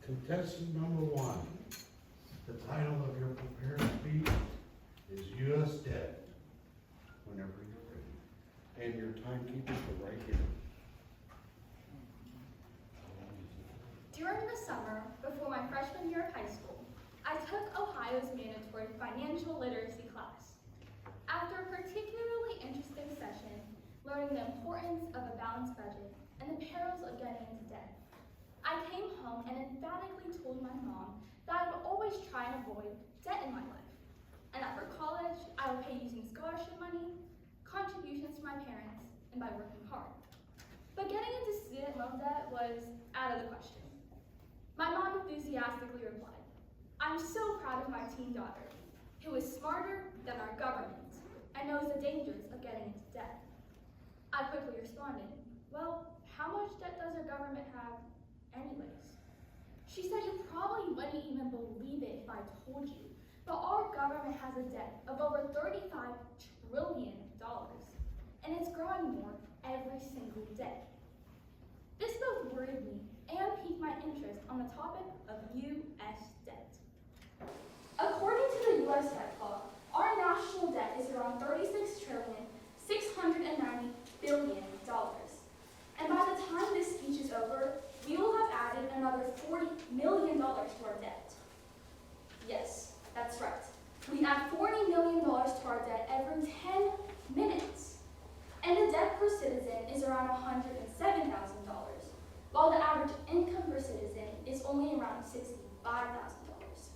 Contestant number one, the title of your prepared speech is U.S. Debt. Whenever you're ready. And your timekeepers are right here. During the summer, before my freshman year of high school, I took Ohio's mandatory financial literacy class. After a particularly interesting session, learning the importance of a balanced budget and the perils of getting into debt, I came home and emphatically told my mom that I would always try and avoid debt in my life, and that for college, I would pay using scholarship money, contributions to my parents, and by working hard. But getting into student loan debt was out of the question. My mom enthusiastically replied, "I'm so proud of my teen daughter, who is smarter than our government and knows the dangers of getting into debt." I quickly responded, "Well, how much debt does our government have anyways?" She said, "You probably wouldn't even believe it if I told you, but our government has a debt of over $35 trillion, and it's growing more every single day." This both worried me and piqued my interest on the topic of U.S. debt. According to the U.S. debt law, our national debt is around $36,690 billion. And by the time this speech is over, we will have added another $40 million to our debt. Yes, that's right. We add $40 million to our debt every 10 minutes. And the debt per citizen is around $107,000, while the average income per citizen is only around $65,000.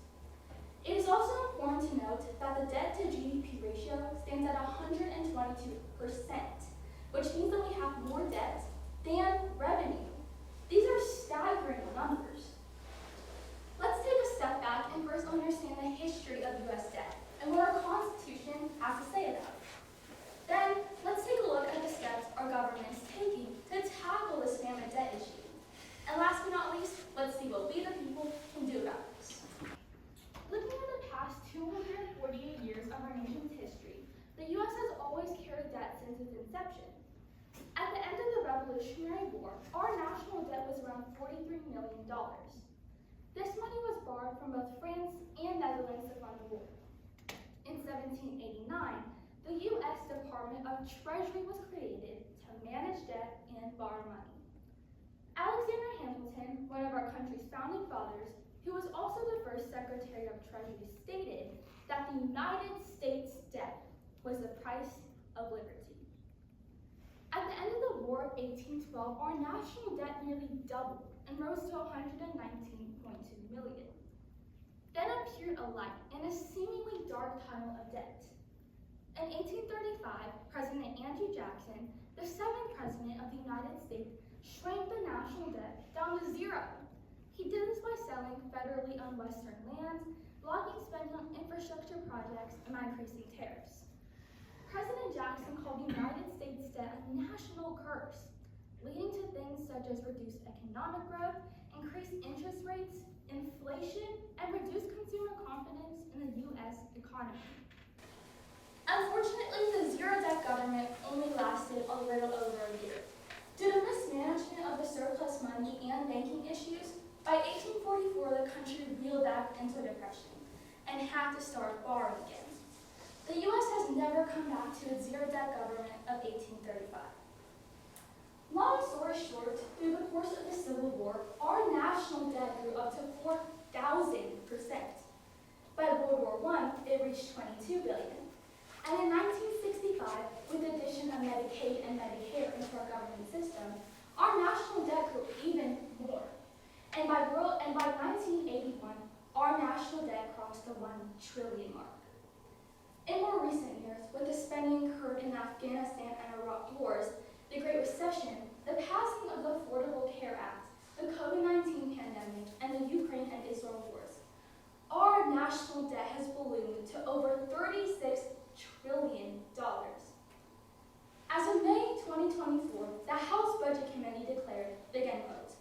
It is also important to note that the debt to GDP ratio stands at 122%, which means that we have more debt than revenue. These are staggering numbers. Let's take a step back and first understand the history of U.S. debt and what our Constitution has to say about it. Then, let's take a look at the steps our government is taking to tackle this mammoth debt issue. And last but not least, let's see what we the people can do about this. Looking at the past 248 years of our nation's history, the U.S. has always carried debt since its inception. At the end of the Revolutionary War, our national debt was around $43 million. This money was borrowed from both France and Netherlands to fund the war. In 1789, the U.S. Department of Treasury was created to manage debt and borrow money. Alexander Hamilton, one of our country's founding fathers, who was also the first Secretary of Treasury, stated that the United States debt was the price of liberty. At the end of the War of 1812, our national debt nearly doubled and rose to $119.2 million. Then appeared a light in a seemingly dark tunnel of debt. In 1835, President Andrew Jackson, the 7th President of the United States, shrank the national debt down to zero. He did this by selling federally owned Western lands, blocking spending on infrastructure projects, and by increasing tariffs. President Jackson called the United States debt a national curse, leading to things such as reduced economic growth, increased interest rates, inflation, and reduced consumer confidence in the U.S. economy. Unfortunately, the zero-debt government only lasted a little over a year. Due to mismanagement of the surplus money and banking issues, by 1844 the country reeled back into a depression and had to start borrowing again. The U.S. has never come back to its zero-debt government of 1835. Long story short, through the course of the Civil War, our national debt grew up to 4,000%. By World War I, it reached $22 billion. And in 1965, with the addition of Medicaid and Medicare into our government system, our national debt grew even more. And by 1981, our national debt crossed the $1 trillion mark. In more recent years, with the spending incurred in Afghanistan and Iraq wars, the Great Recession, the passing of the Affordable Care Act, the COVID-19 pandemic, and the Ukraine and Israel wars, our national debt has ballooned to over $36 trillion. As of May 2024, the House Budget Committee declared, begin quote,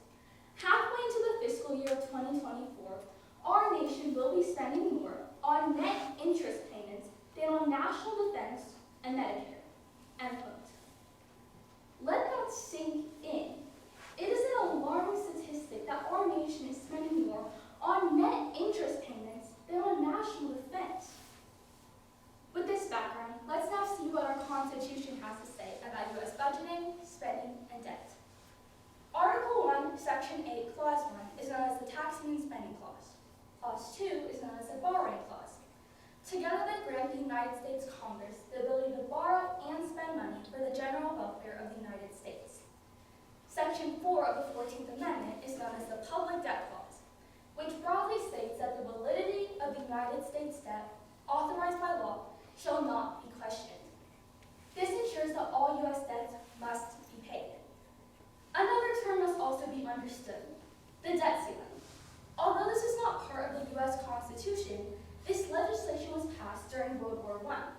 "Halfway into the fiscal year of 2024, our nation will be spending more on net interest payments than on national defense and Medicare," end quote. Let that sink in. It is an alarming statistic that our nation is spending more debt. Article 1, Section 8, Clause 1 is known as the Taxing and Spending Clause. Clause 2 is known as the Borrowing Clause. Together they grant the United States Congress the ability to borrow and spend money for the general welfare of the United States. Section 4 of the 14th Amendment is known as the Public Debt Clause, which broadly states that the validity of the United States debt authorized by law shall not be questioned. This ensures that all U.S. debts must be paid. Another term must also be understood, the debt ceiling. Although this is not part of the U.S. Constitution, this legislation was passed during World War I,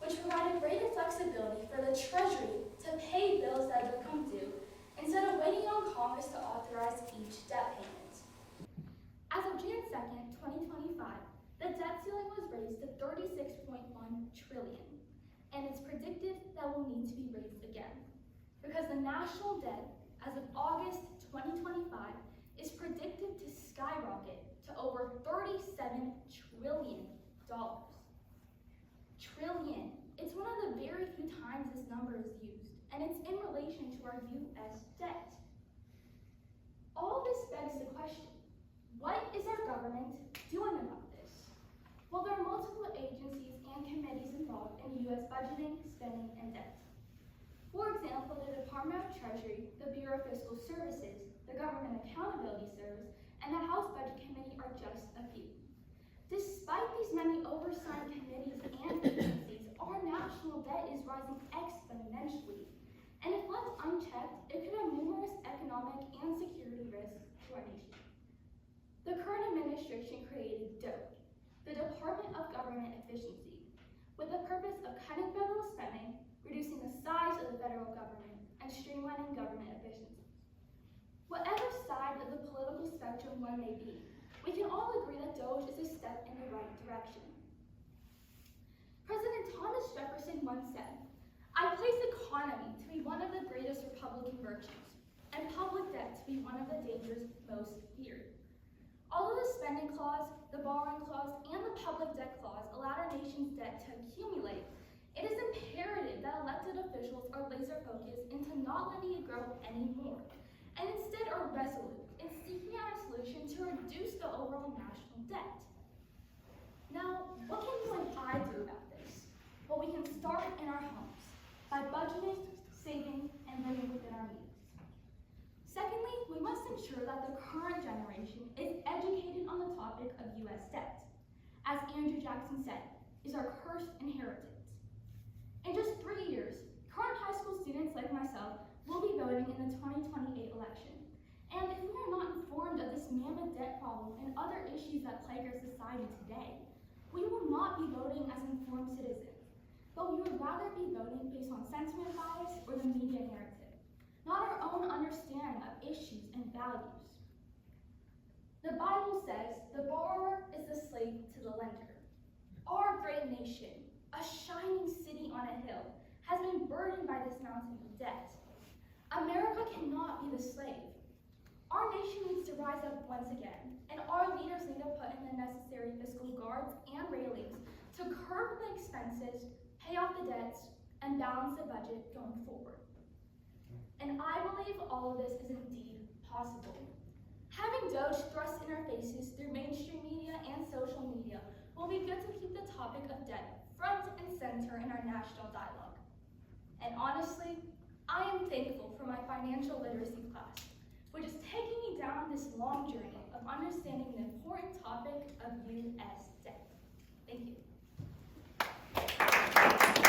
which provided greater flexibility for the Treasury to pay bills that had become due instead of waiting on Congress to authorize each debt payment. As of June 2nd, 2025, the debt ceiling was raised to $36.1 trillion, and it's predicted that will need to be raised again, because the national debt as of August 2025 is predicted to skyrocket to over $37 trillion. Trillion. It's one of the very few times this number is used, and it's in relation to our U.S. debt. All this begs the question, what is our government doing about this? Well, there are multiple agencies and committees involved in U.S. budgeting, spending, and debt. For example, the Department of Treasury, the Bureau of Fiscal Services, the Government Accountability Service, and the House Budget Committee are just a few. Despite these many oversight committees and agencies, our national debt is rising exponentially. And if left unchecked, it could have numerous economic and security risks to our nation. The current administration created DOE, the Department of Government Efficiency, with the purpose of cutting federal spending, reducing the size of the federal government, and streamlining government efficiency. Whatever side of the political spectrum one may be, we can all agree that DOGE is a step in the right direction. President Thomas Jefferson once said, "I place economy to be one of the greatest Republican virtues, and public debt to be one of the dangers most feared." Although the spending clause, the borrowing clause, and the public debt clause allowed our nation's debt to accumulate, it is imperative that elected officials are laser focused into not letting it grow anymore, and instead are resolute in seeking out a solution to reduce the overall national debt. Now, what can you and I do about this? Well, we can start in our homes by budgeting, saving, and living within our means. Secondly, we must ensure that the current generation is educated on the topic of U.S. debt. As Andrew Jackson said, is our cursed inheritance. In just 3 years, current high school students like myself will be voting in the 2028 election. And if we are not informed of this mammoth debt problem and other issues that plague our society today, we will not be voting as informed citizens, but we would rather be voting based on sentiment bias or the media narrative, not our own understanding of issues and values. The Bible says the borrower is the slave to the lender. Our great nation, a shining city on a hill, has been burdened by this mountain of debt. America cannot be the slave. Our nation needs to rise up once again, and our leaders need to put in the necessary fiscal guards and railings to curb the expenses, pay off the debts, and balance the budget going forward. And I believe all of this is indeed possible. Having DOGE thrust in our faces through mainstream media and social media will be good to keep the topic of debt front and center in our national dialogue. And honestly, I am thankful for my financial literacy class, which is taking me down this long journey of understanding the important topic of U.S. debt. Thank you.